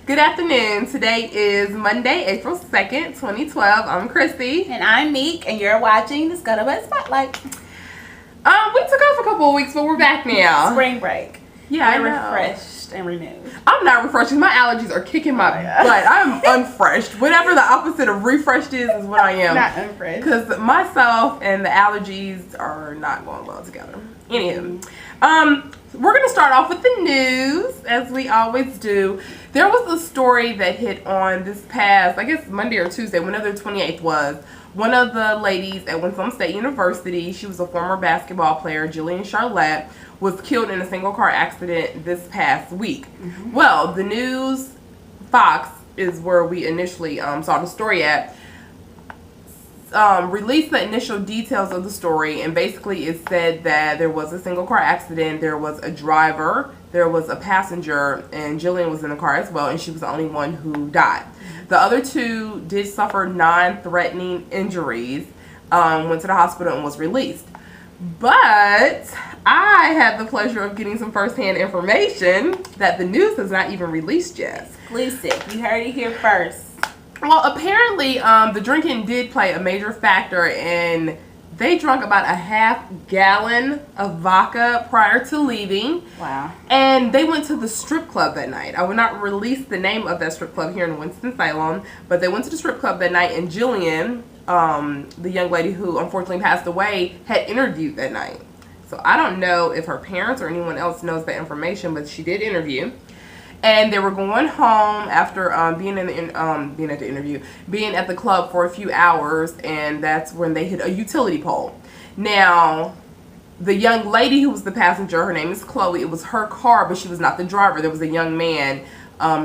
Good afternoon. Today is Monday, April 2nd, 2012. I'm Christy. And I'm Meek, and you're watching the Scuttlebutt Spotlight. We took off a couple of weeks, but we're back now. Spring break. Yeah, we're I know. refreshed and renewed. I'm not refreshed. My allergies are kicking my butt. I'm unfreshed. Whatever the opposite of refreshed is what I am. Not unfreshed. Because myself and the allergies are not going well together. Anywho, we're going to start off with the news, as we always do. There was a story that hit on this past, I guess Monday or Tuesday, whenever the 28th was. One of the ladies at Winston State University, she was a former basketball player, Jillian Charlotte, was killed in a single car accident this past week. Well, the news, Fox is where we initially saw the story at, released the initial details of the story, and basically it said that there was a single car accident, there was a driver, there was a passenger, and Jillian was in the car as well, and she was the only one who died. The other two did suffer non-threatening injuries, went to the hospital and was released. But I had the pleasure of getting some first-hand information that the news has not even released yet. Exclusive. You heard it here first. Well, apparently the drinking did play a major factor, and they drank about a half gallon of vodka prior to leaving. Wow. And they went to the strip club that night. I will not release the name of that strip club here in Winston-Salem, but they went to the strip club that night, and Jillian, the young lady who unfortunately passed away, had interviewed that night. So I don't know if her parents or anyone else knows that information, but she did interview. And they were going home after being at the club for a few hours, and that's when they hit a utility pole. Now, the young lady who was the passenger, her name is Chloe. It was her car, but she was not the driver. There was a young man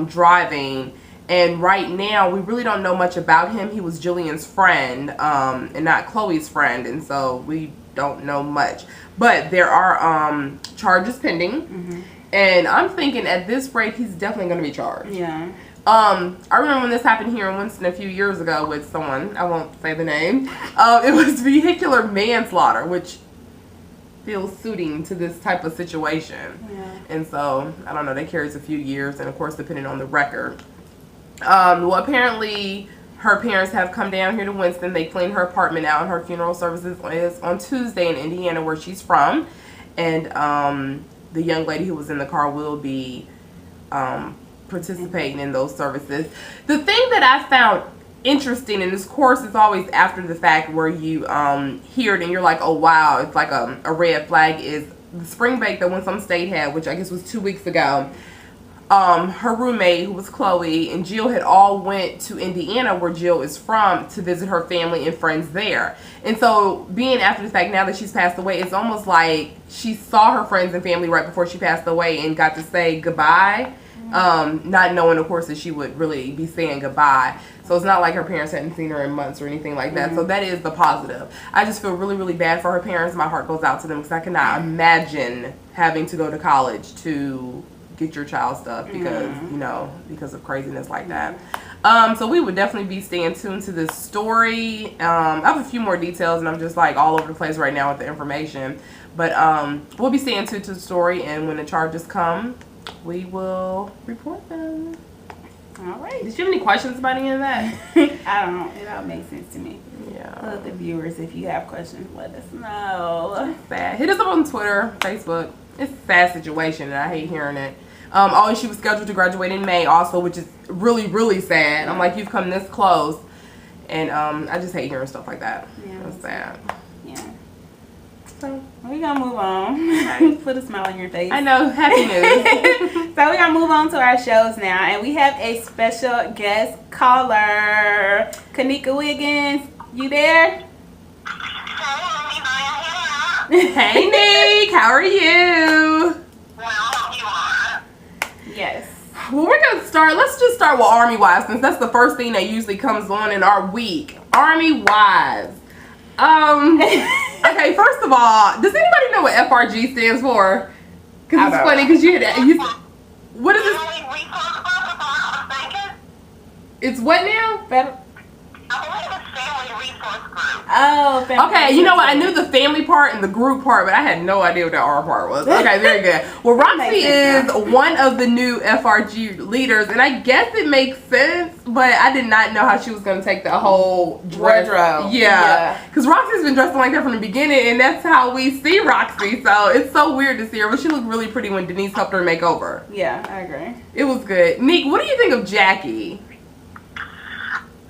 driving. And right now, we really don't know much about him. He was Jillian's friend and not Chloe's friend, and so we don't know much. But there are charges pending. And I'm thinking at this rate, he's definitely going to be charged. Yeah. I remember when this happened here in Winston a few years ago with someone, I won't say the name. It was vehicular manslaughter, which feels suiting to this type of situation. Yeah. And so, I don't know, that carries a few years, and of course, depending on the record. Well, apparently, her parents have come down here to Winston. They cleaned her apartment out, and her funeral services is on Tuesday in Indiana, where she's from. And the young lady who was in the car will be participating in those services. The thing that I found interesting, and this course is always after the fact where you hear it and you're like, oh wow, it's like a red flag, is the spring break that Winston State had, which I guess was 2 weeks ago. Her roommate, who was Chloe, and Jill had all went to Indiana, where Jill is from, to visit her family and friends there. And so, being after the fact, now that she's passed away, it's almost like she saw her friends and family right before she passed away and got to say goodbye, not knowing, of course, that she would really be saying goodbye. So it's not like her parents hadn't seen her in months or anything like that. So that is the positive. I just feel really, really bad for her parents. My heart goes out to them, because I cannot imagine having to go to college to get your child stuff because, you know, because of craziness like that. So we would definitely be staying tuned to this story. I have a few more details, and I'm just like all over the place right now with the information. But we'll be staying tuned to the story, and when the charges come, we will report them. All right. Did you have any questions about any of that? I don't know. It all makes sense to me. Yeah. Let the viewers, if you have questions, let us know. Sad. Hit us up on Twitter, Facebook. It's a sad situation, and I hate hearing it. She was scheduled to graduate in May also, which is really, really sad. I'm like, you've come this close. And I just hate hearing stuff like that. Yeah. It's sad. Yeah. So, we're going to move on. Put a smile on your face. I know. Happy news. So we're going to move on to our shows now. And we have a special guest caller. Kanika Wiggins, you there? Hey, Nick. How are you? Yes. Well, we're going to start. Let's just start with Army Wives, since that's the first thing that usually comes on in our week. Army Wives. Okay, first of all, does anybody know what FRG stands for? Because it's funny, because what is this? It's what now? I believe it's Oh, family. Okay, you know what? I knew the family part and the group part, but I had no idea what the R part was. Okay, very good. Well, Roxy is one of the new FRG leaders, and I guess it makes sense, but I did not know how she was going to take the whole dress. Wardrobe. Yeah. Because Roxy's been dressing like that from the beginning, and that's how we see Roxy, so it's so weird to see her, but she looked really pretty when Denise helped her make over. Yeah, I agree. It was good. Nick, what do you think of Jackie?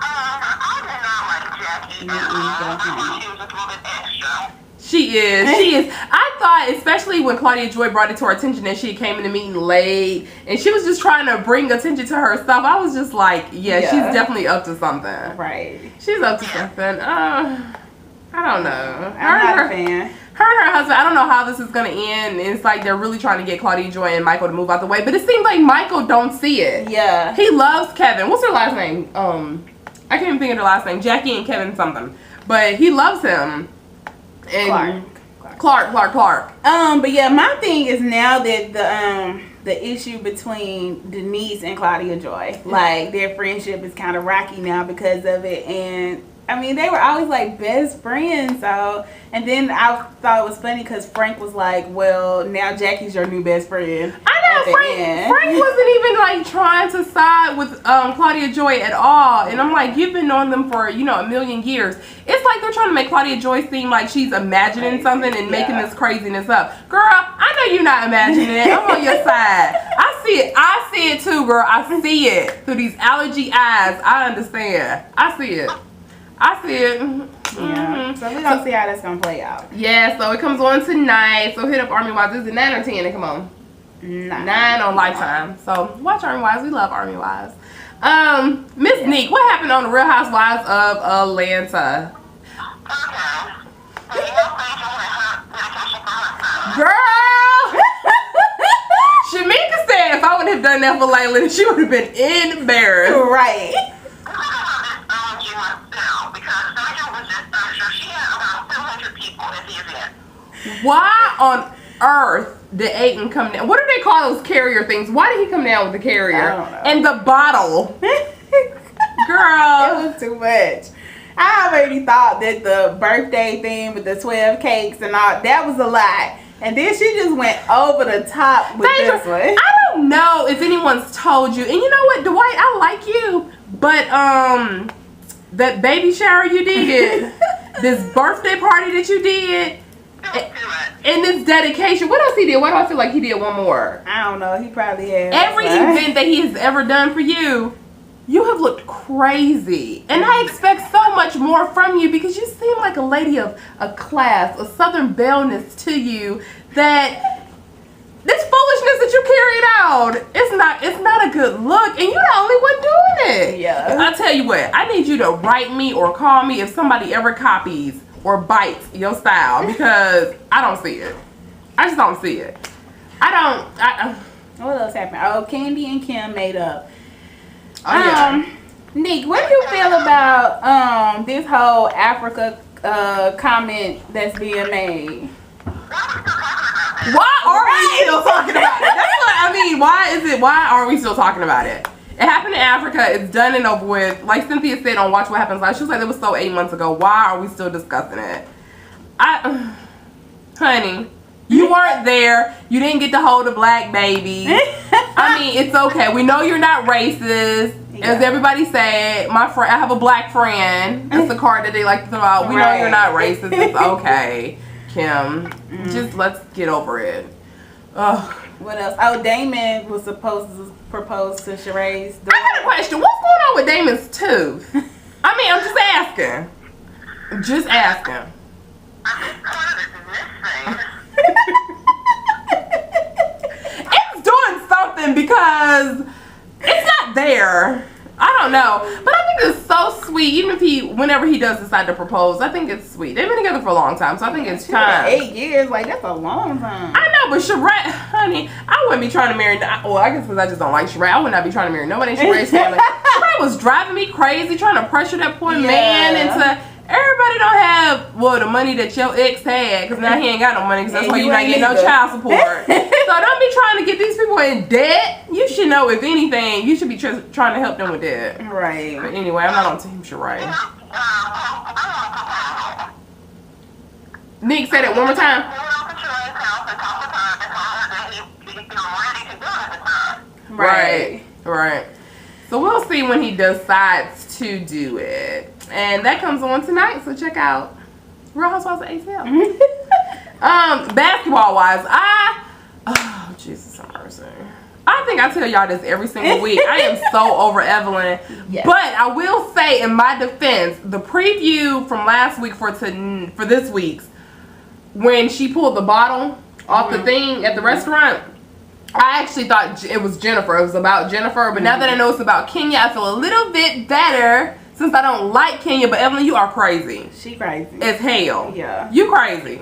I did not like Jackie at all. I thought she was a little bit extra. She is. She is. I thought, especially when Claudia Joy brought it to our attention that she came in the meeting late and she was just trying to bring attention to herself, I was just like, yeah. She's definitely up to something. Right. She's up to something. I don't know. I'm not a fan. Her and her husband, I don't know how this is going to end. It's like they're really trying to get Claudia Joy and Michael to move out the way, but it seems like Michael don't see it. Yeah. He loves Kevin. What's her last name? I can't even think of her last name. Jackie and Kevin something. But he loves him. And Clark. But yeah, my thing is now that the issue between Denise and Claudia Joy, like their friendship is kind of rocky now because of it, and I mean they were always like best friends. So, and then I thought it was funny because Frank was like, "Well, now Jackie's your new best friend." I know Frank wasn't even like trying to side with Claudia Joy at all, and I'm like, you've been knowing them for a million years. It's like they're trying to make Claudia Joy seem like she's imagining something and making this craziness up. Girl, I know you're not imagining it. I'm on your side. I see it too, girl. I see it through these allergy eyes. I understand. I see it. Yeah. So we're gonna see how that's gonna play out. Yeah. So it comes on tonight. So hit up Army Wives. Is it 9 or 10? It come on. 9 on Lifetime. So watch Army Wives. We love Army Wives. Miss Neek, what happened on the Real Housewives of Atlanta? Girl! Shamika said if I would have done that for Layla, she would have been embarrassed. Right. Why on earth did Aiden come down? What do they call those carrier things? Why did he come down with the carrier? I don't know. And the bottle? Girl. It was too much. I already thought that the birthday thing with the 12 cakes and all, that was a lot. And then she just went over the top with this one. I don't know if anyone's told you. And you know what, Dwight, I like you. But that baby shower you did, this birthday party that you did, and this dedication. What else he did? Why do I feel like he did one more? I don't know. He probably has. Every event that he has ever done for you, you have looked crazy. And I expect so much more from you because you seem like a lady of a class, a Southern belle-ness to you that this foolishness that you carried out, it's not a good look. And you're the only one doing it. Yeah. I'll tell you what, I need you to write me or call me if somebody ever copies or bites your style because I don't see it. I just don't see it. What else happened? Oh, Candy and Kim made up. Oh, yeah. Nick, what do you feel about this whole Africa comment that's being made? Why are we still talking about it? That's what I mean. Why are we still talking about it? It happened in Africa. It's done and over with. Like Cynthia said on Watch What Happens Live, she was like, it was so 8 months ago. Why are we still discussing it? Honey, you weren't there. You didn't get to hold a black baby. I mean, it's okay. We know you're not racist. As everybody said, I have a black friend. That's the card that they like to throw out. We know you're not racist. It's okay, Kim. Just let's get over it. Ugh. What else? Oh, Damon was supposed to propose to Sheree's daughter. I got a question. What's going on with Damon's tooth? I mean, I'm just asking. Just asking. It's doing something because it's not there. I don't know. But I think it's so sweet. Even if whenever he does decide to propose, I think it's sweet. They've been together for a long time, so I think it's time. 8 years, like that's a long time. I know, but Sheree, honey, I wouldn't be trying to marry, well, I guess because I just don't like Sheree. I would not be trying to marry nobody in Sheree's family. Sheree was driving me crazy, trying to pressure that poor man into, everybody don't have, well, the money that your ex had, because now he ain't got no money, because that's why you're not getting no child support. So don't be trying to get these people in debt. You should know, if anything, you should be trying to help them with that. Right. But anyway, I'm not on Team Sheree. I Nick, say that one more time. Right. So we'll see when he decides to do it. And that comes on tonight, so check out Real Housewives of ATL. Basketball wise, oh Jesus mercy. I think I tell y'all this every single week. I am so over Evelyn. Yes. But I will say, in my defense, the preview from last week for this week's, when she pulled the bottle off the thing at the restaurant, I actually thought it was Jennifer. It was about Jennifer. But now that I know it's about Kenya, I feel a little bit better since I don't like Kenya. But Evelyn, you are crazy. She crazy. As hell. Yeah. You crazy.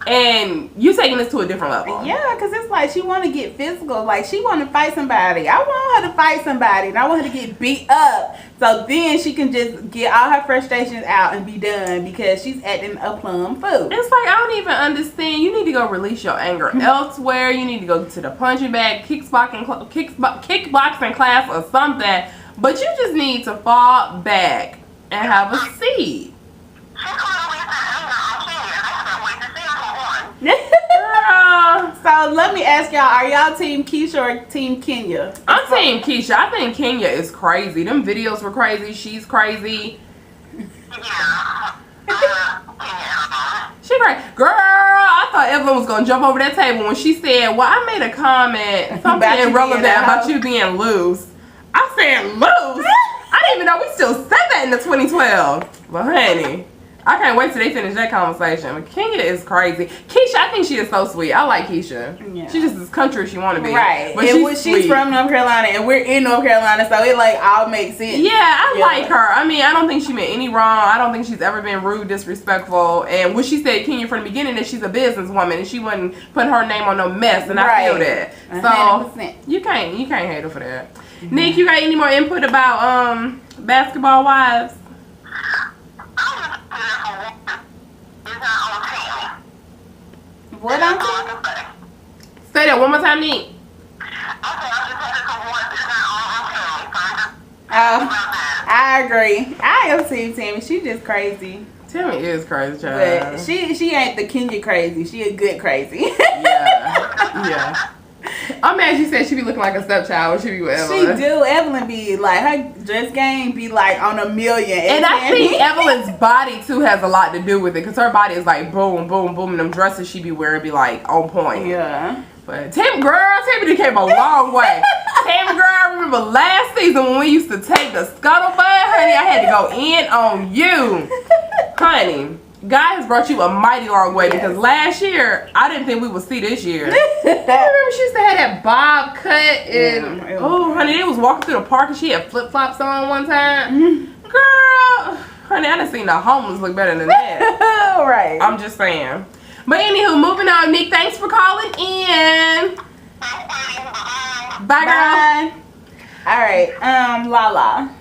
And you taking this to a different level. Yeah, because it's like she want to get physical. Like, she want to fight somebody. I want her to fight somebody. And I want her to get beat up. So then she can just get all her frustrations out and be done. Because she's acting a plum fool. It's like, I don't even understand. You need to go release your anger elsewhere. You need to go to the punching bag, kickboxing class or something. But you just need to fall back and have a seat. So let me ask y'all, are y'all team Keisha or team Kenya? I'm team Keisha. I think Kenya is crazy. Them videos were crazy. She's crazy. She crazy. Girl, I thought Evelyn was going to jump over that table when she said, well, I made a comment, something irrelevant about you being loose. I said loose? I didn't even know we still said that in the 2012. Well, honey, I can't wait till they finish that conversation. But Kenya is crazy. Keisha, I think she is so sweet. I like Keisha. Yeah. She's just as country as she want to be. Right. But she's from North Carolina, and we're in North Carolina, so it like all makes sense. Yeah, I like her. I mean, I don't think she meant any wrong. I don't think she's ever been rude, disrespectful. And what she said, Kenya, from the beginning, that she's a businesswoman and she wouldn't put her name on no mess. And I feel that. 100%. So you can't hate her for that. Nick, you got any more input about basketball wives? What I'm Say that one more time, Nick. I agree. I am team Tammy. She just crazy. Tammy is crazy, child. But she ain't the Kenya crazy. She a good crazy. Yeah. I'm mad she said she be looking like a stepchild when she be with Evelyn. She do. Evelyn be like, her dress game be like on $1 million. And I think Evelyn's body too has a lot to do with it, because her body is like boom, boom, boom, and them dresses she be wearing be like on point. Yeah. But Tammy came a long way. Tammy girl, I remember last season when we used to take the Scuttlebutt, honey, I had to go in on you. Honey, God has brought you a mighty long way, because last year, I didn't think we would see this year. I remember she used to have that bob cut, and honey, they was walking through the park and she had flip-flops on one time. Girl, honey, I done seen the homeless look better than that. Right. I'm just saying. But anywho, moving on. Nick, thanks for calling in. Bye, girl. All right, Lala.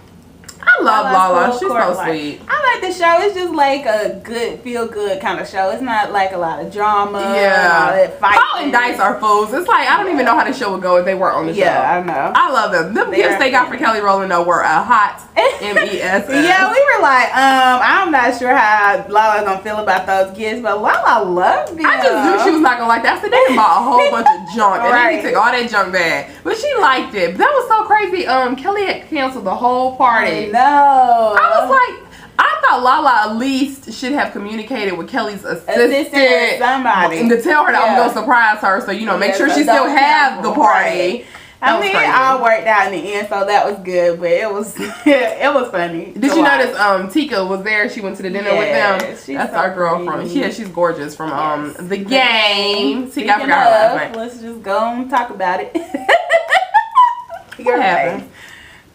I love Lala. She's so sweet. I like the show. It's just like a good, feel-good kind of show. It's not like a lot of drama. Yeah. All that fighting. Paul and Dice are fools. It's like, I don't even know how the show would go if they weren't on the show. Yeah, I know. I love them. Them gifts they got for Kelly Rowland though were a hot MES. Yeah, we were like, I'm not sure how Lala's gonna feel about those gifts, but Lala loved them. I just knew she was not gonna like that. I said, they bought a whole bunch of junk. And then they took all that junk back. But she liked it. But that was so crazy. Kelly had canceled the whole party. No. I was like, I thought Lala at least should have communicated with Kelly's assistant, somebody, and to tell her that I'm gonna surprise her, so make sure she still have the party. I mean, it all worked out in the end, so that was good. But it was it was funny. Did you notice Tika was there? She went to the dinner with them. That's so our girl from she's gorgeous from the game. Tika, I forgot her last name. Let's just go and talk about it. What happened?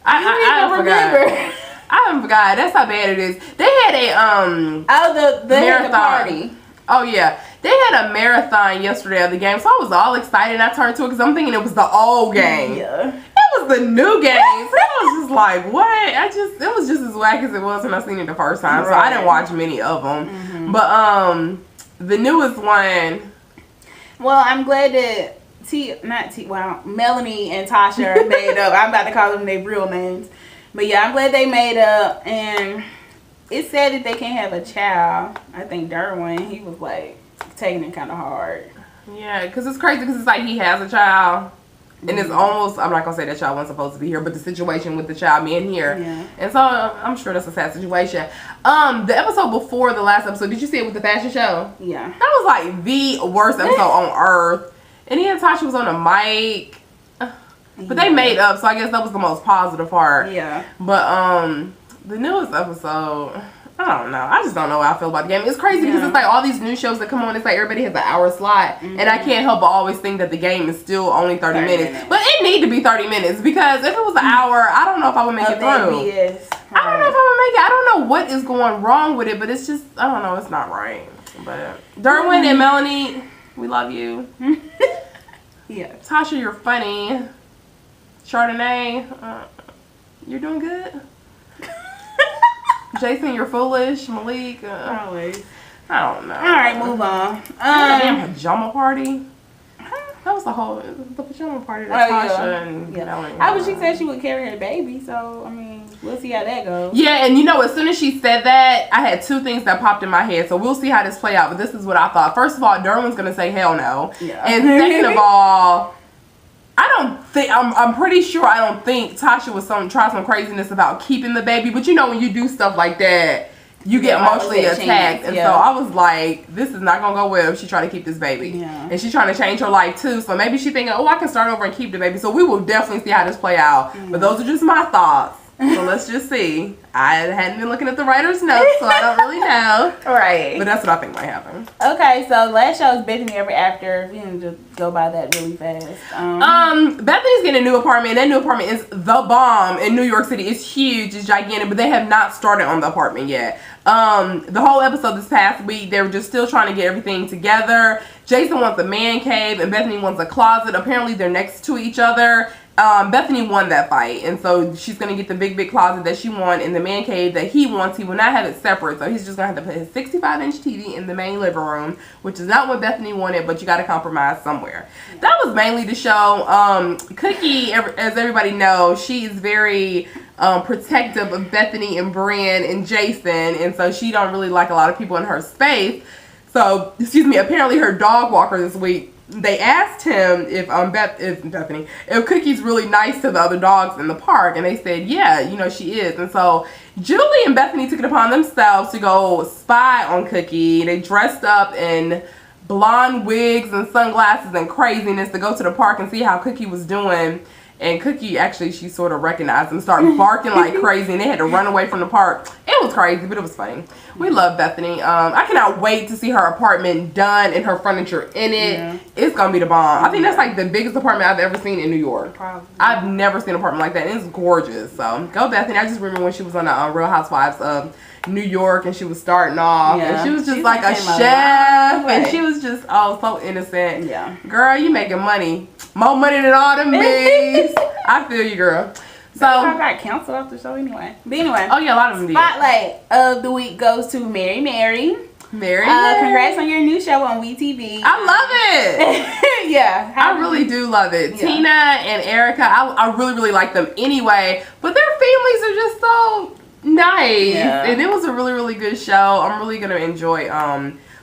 I forgot. I forgot. That's how bad it is. They had a the marathon party. Oh yeah, they had a marathon yesterday of the game, so I was all excited. And I turned to it because I'm thinking it was the old game. Yeah, it was the new game. So I was just like, what? It was just as whack as it was when I seen it the first time. So I didn't watch many of them. But the newest one. Well, I'm glad that Melanie and Tasha made up. I'm about to call them their real names. But yeah, I'm glad they made up, and It said that they can't have a child. I think Derwin, he was like taking it kind of hard. Yeah, because it's crazy because it's like he has a child. And it's almost, I'm not going to say that child wasn't supposed to be here, but the situation with the child being here. Yeah. And so I'm sure that's a sad situation. The episode before the last episode, did you see it with the fashion show? Yeah. That was like the worst episode on earth. And then Tasha was on a mic. But they made up, so I guess that was the most positive part. Yeah. But the newest episode, I don't know. I just don't know how I feel about the game. It's crazy because it's like all these new shows that come on, it's like everybody has an hour slot. And I can't help but always think that the game is still only 30 minutes. But it need to be 30 minutes because if it was an hour, I don't know if I would make it through. Yes. I don't know if I would make it. I don't know what is going wrong with it, but it's just, I don't know, it's not right. But Derwin and Melanie, we love you. Yeah. Tasha, you're funny. Chardonnay, you're doing good. Jason, you're foolish. Malik, Always. I don't know. All right, move on. Damn pajama party. That was the pajama party that Tasha and Melanie. She said she would carry her baby, so I mean, we'll see how that goes. Yeah, and you know, as soon as she said that, I had two things that popped in my head. So we'll see how this play out. But this is what I thought. First of all, Derwin's gonna say hell no. Yeah. And second of all, I'm pretty sure I don't think Tasha was try some craziness about keeping the baby. But you know, when you do stuff like that, you get emotionally attacked. And so I was like, this is not going to go well if she try to keep this baby. Yeah. And she's trying to change her life too. So maybe she thinking, oh, I can start over and keep the baby. So we will definitely see how this play out. But those are just my thoughts. So let's just see. I hadn't been looking at the writer's notes, so I don't really know. Right. But that's what I think might happen. Okay, so last show is Bethany Ever After. We can just go by that really fast. Bethany's getting a new apartment. That new apartment is the bomb in New York City. It's huge. It's gigantic. But they have not started on the apartment yet. The whole episode this past week, they were just still trying to get everything together. Jason wants a man cave and Bethany wants a closet. Apparently, they're next to each other. Bethany won that fight, and so she's going to get the big closet that she won in the man cave that he wants. He will not have it separate, so he's just going to have to put his 65-inch TV in the main living room, which is not what Bethany wanted, but you got to compromise somewhere. That was mainly the show. Cookie, as everybody knows, she is very protective of Bethany and Brian and Jason, and so she don't really like a lot of people in her space. So, apparently her dog walker this week, they asked him if Cookie's really nice to the other dogs in the park, and they said, yeah, you know, she is. And so Julie and Bethany took it upon themselves to go spy on Cookie. They dressed up in blonde wigs and sunglasses and craziness to go to the park and see how Cookie was doing. And Cookie, actually, she sort of recognized him, started barking like crazy, and they had to run away from the park. It was crazy, but it was funny. We love Bethany. I cannot wait to see her apartment done and her furniture in it. Yeah. It's going to be the bomb. I think that's like the biggest apartment I've ever seen in New York. Probably. I've never seen an apartment like that. It's gorgeous. So, go Bethany. I just remember when she was on the Real Housewives of New York, and she was starting off, and she was just like a chef, and she was just so innocent. Yeah, girl, you making money, more money than all them bigs. I feel you, girl. So I got canceled off the show anyway. But anyway, oh yeah, a lot of them did. Spotlight of the week goes to Mary. Congrats on your new show on WeTV. I love it. Yeah, I really do love it. Yeah. Tina and Erica, I really like them anyway, but their families are just so nice. Yeah. And it was a really good show. I'm really gonna enjoy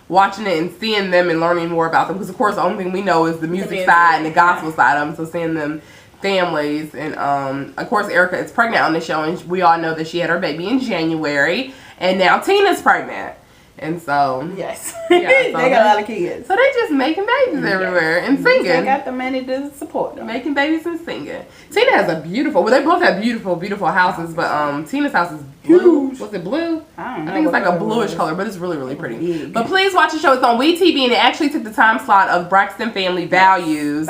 watching it and seeing them and learning more about them, because of course the only thing we know is the music side and the gospel side of them. So seeing them families, and of course Erica is pregnant on the show, and we all know that she had her baby in January, and now Tina's pregnant. And so, yes, yeah, they got a lot of kids. So they just making babies everywhere and singing. They got the money to support them. Making babies and singing. Tina has a beautiful, well, they both have beautiful houses, but Tina's house is blue. Was it blue? I don't know. I think it's like a bluish color, but it's really pretty. But please watch the show. It's on WeTV, and it actually took the time slot of Braxton Family Values.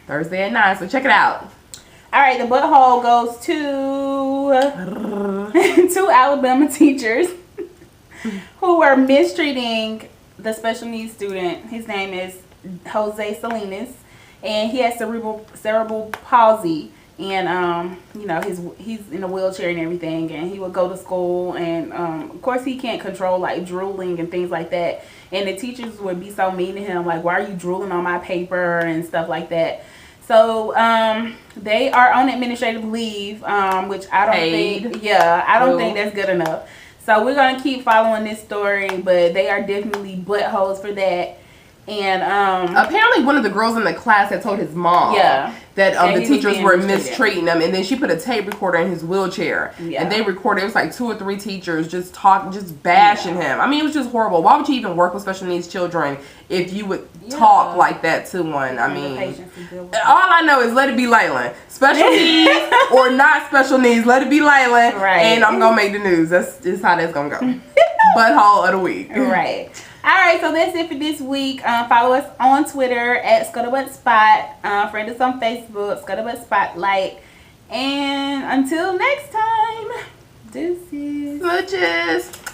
Thursday at 9. So check it out. All right, the butthole goes to two Alabama teachers who were mistreating the special needs student. His name is Jose Salinas, and he has cerebral palsy, and you know, he's in a wheelchair and everything, and he would go to school, and of course he can't control like drooling and things like that, and the teachers would be so mean to him, like, why are you drooling on my paper and stuff like that. So they are on administrative leave, which I don't think, I don't think that's good enough. So we're gonna keep following this story, but they are definitely buttholes for that. And apparently one of the girls in the class had told his mom that the teachers were mistreating him, and then she put a tape recorder in his wheelchair, and they recorded. It was like 2 or 3 teachers just bashing him. I mean, it was just horrible. Why would you even work with special needs children if you would talk like that to one? I mean, all I know is let it be Laylan. Special needs or not special needs, let it be Laylan, and I'm gonna make the news. That's just how that's gonna go. Butthole of the week. Right. Alright, so that's it for this week. Follow us on Twitter at Scuttlebutt Spot. Friend us on Facebook, Scuttlebutt Spotlight. And until next time, deuces. Smooches.